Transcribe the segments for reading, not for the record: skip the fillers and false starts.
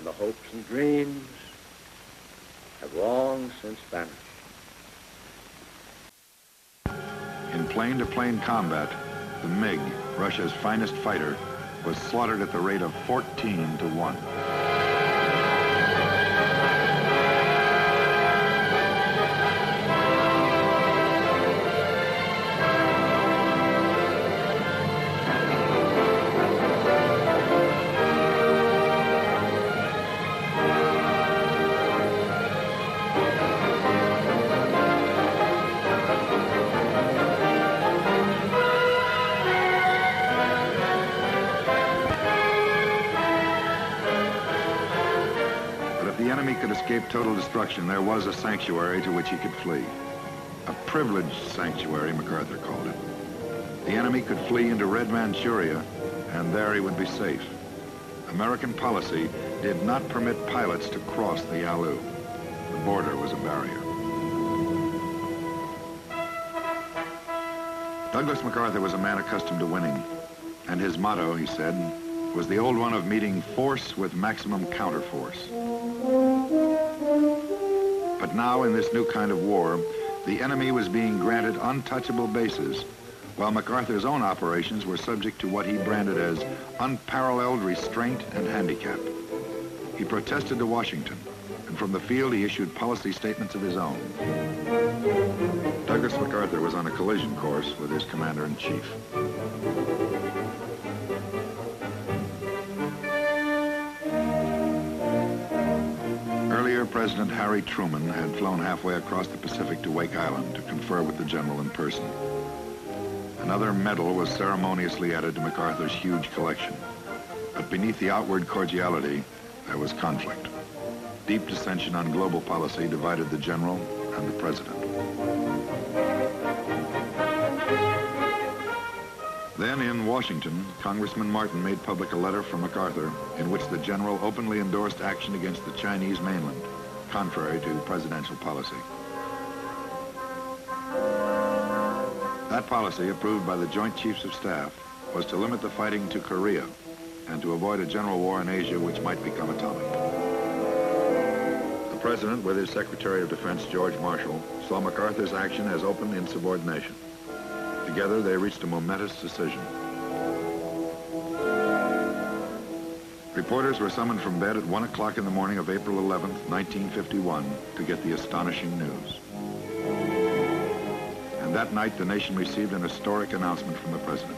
and the hopes and dreams have long since vanished. In plane-to-plane combat, the MiG, Russia's finest fighter, was slaughtered at the rate of 14 to 1. The enemy could escape total destruction, there was a sanctuary to which he could flee. A privileged sanctuary, MacArthur called it. The enemy could flee into Red Manchuria, and there he would be safe. American policy did not permit pilots to cross the Yalu. The border was a barrier. Douglas MacArthur was a man accustomed to winning, and his motto, he said, was the old one of meeting force with maximum counterforce. But now, in this new kind of war, the enemy was being granted untouchable bases, while MacArthur's own operations were subject to what he branded as unparalleled restraint and handicap. He protested to Washington, and from the field he issued policy statements of his own. Douglas MacArthur was on a collision course with his commander-in-chief. Earlier, President Harry Truman had flown halfway across the Pacific to Wake Island to confer with the general in person. Another medal was ceremoniously added to MacArthur's huge collection. But beneath the outward cordiality, there was conflict. Deep dissension on global policy divided the general and the president. Then in Washington, Congressman Martin made public a letter from MacArthur in which the general openly endorsed action against the Chinese mainland, contrary to presidential policy. That policy, approved by the Joint Chiefs of Staff, was to limit the fighting to Korea and to avoid a general war in Asia which might become atomic. The president, with his Secretary of Defense, George Marshall, saw MacArthur's action as open insubordination. Together, they reached a momentous decision. Reporters were summoned from bed at 1 o'clock in the morning of April 11th, 1951, to get the astonishing news. And that night, the nation received an historic announcement from the president.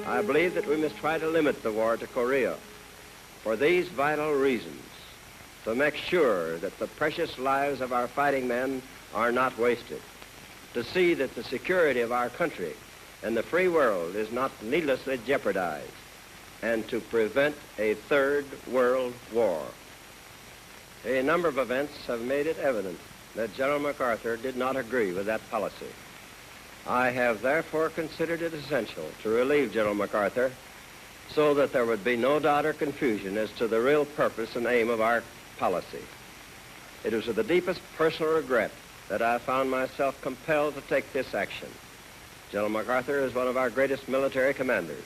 I believe that we must try to limit the war to Korea for these vital reasons: to make sure that the precious lives of our fighting men are not wasted, to see that the security of our country and the free world is not needlessly jeopardized, and to prevent a third world war. A number of events have made it evident that General MacArthur did not agree with that policy. I have therefore considered it essential to relieve General MacArthur so that there would be no doubt or confusion as to the real purpose and aim of our policy. It was with the deepest personal regret that I found myself compelled to take this action. General MacArthur is one of our greatest military commanders,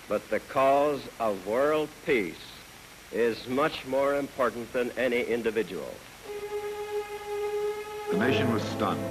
but the cause of world peace is much more important than any individual. The nation was stunned.